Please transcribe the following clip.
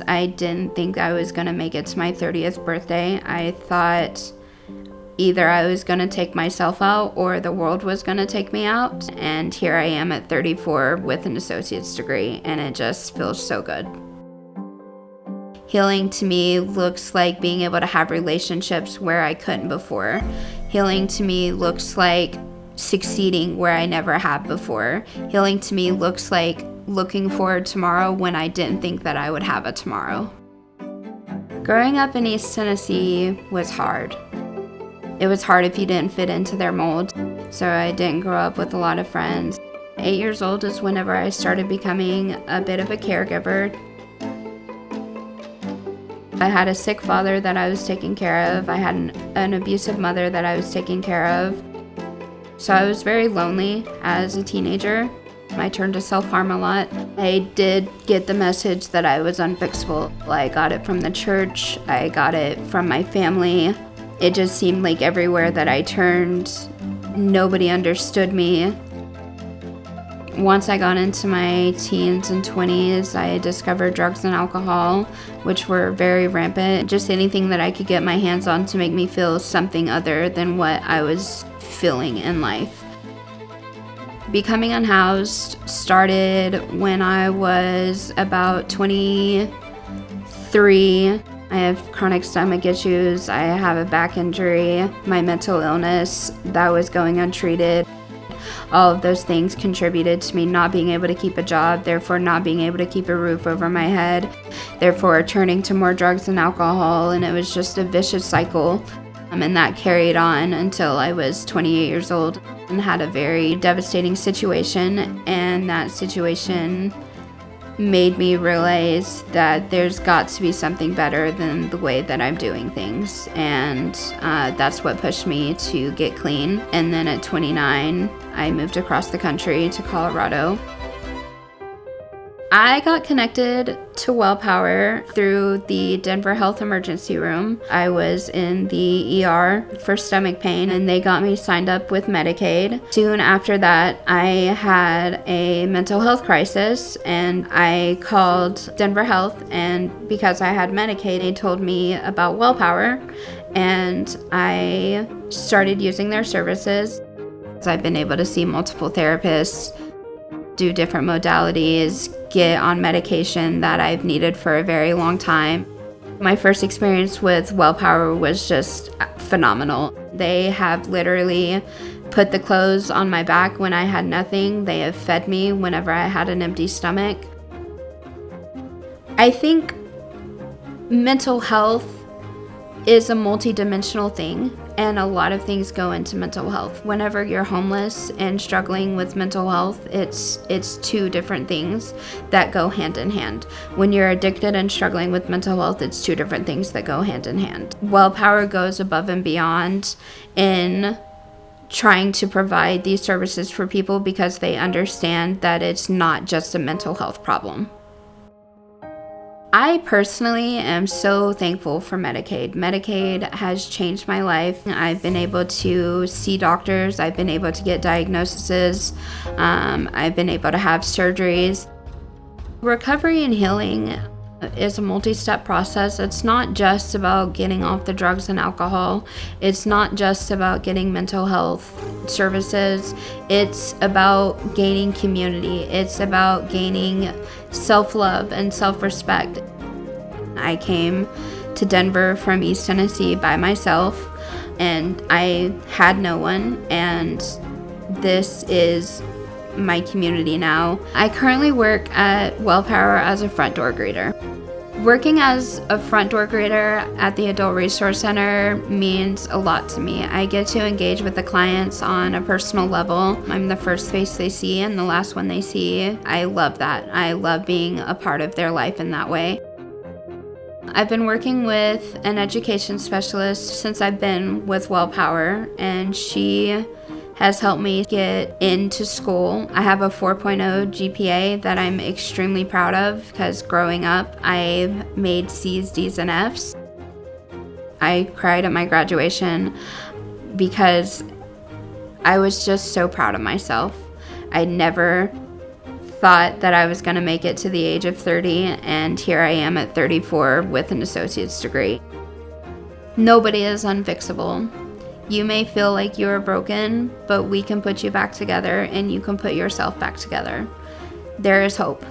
I didn't think I was going to make it to my 30th birthday. I thought either I was going to take myself out or the world was going to take me out. And here I am at 34 with an associate's degree, and it just feels so good. Healing to me looks like being able to have relationships where I couldn't before. Healing to me looks like succeeding where I never have before. Healing to me looks like looking forward to tomorrow when I didn't think that I would have a tomorrow. Growing up in East Tennessee was hard. It was hard if you didn't fit into their mold, so I didn't grow up with a lot of friends. 8 years old is whenever I started becoming a bit of a caregiver. I had a sick father that I was taking care of. I had an abusive mother that I was taking care of. So I was very lonely as a teenager. I turned to self-harm a lot. I did get the message that I was unfixable. I got it from the church. I got it from my family. It just seemed like everywhere that I turned, nobody understood me. Once I got into my teens and 20s, I discovered drugs and alcohol, which were very rampant. Just anything that I could get my hands on to make me feel something other than what I was feeling in life. Becoming unhoused started when I was about 23. I have chronic stomach issues, I have a back injury, my mental illness that was going untreated. All of those things contributed to me not being able to keep a job, therefore not being able to keep a roof over my head, therefore turning to more drugs and alcohol, and it was just a vicious cycle. And that carried on until I was 28 years old and had a very devastating situation, and that situation made me realize that there's got to be something better than the way that I'm doing things, and that's what pushed me to get clean. And then at 29, I moved across the country to Colorado. I got connected to WellPower through the Denver Health Emergency Room. I was in the ER for stomach pain, and they got me signed up with Medicaid. Soon after that, I had a mental health crisis, and I called Denver Health, and because I had Medicaid, they told me about WellPower, and I started using their services. I've been able to see multiple therapists, do different modalities, get on medication that I've needed for a very long time. My first experience with WellPower was just phenomenal. They have literally put the clothes on my back when I had nothing. They have fed me whenever I had an empty stomach. I think mental health is a multidimensional thing, and a lot of things go into mental health. Whenever you're homeless and struggling with mental health, it's two different things that go hand in hand. When you're addicted and struggling with mental health, it's two different things that go hand in hand. WellPower goes above and beyond in trying to provide these services for people because they understand that it's not just a mental health problem. I personally am so thankful for Medicaid. Medicaid has changed my life. I've been able to see doctors. I've been able to get diagnoses. I've been able to have surgeries. Recovery and healing is a multi-step process. It's not just about getting off the drugs and alcohol. It's not just about getting mental health services. It's about gaining community. It's about gaining self-love and self-respect. I came to Denver from East Tennessee by myself, and I had no one, and this is my community now. I currently work at WellPower as a front door greeter. Working as a front door greeter at the Adult Resource Center means a lot to me. I get to engage with the clients on a personal level. I'm the first face they see and the last one they see. I love that. I love being a part of their life in that way. I've been working with an education specialist since I've been with WellPower, and she has helped me get into school. I have a 4.0 GPA that I'm extremely proud of because growing up, I've made C's, D's, and F's. I cried at my graduation because I was just so proud of myself. I never thought that I was going to make it to the age of 30, and here I am at 34 with an associate's degree. Nobody is unfixable. You may feel like you are broken, but we can put you back together and you can put yourself back together. There is hope.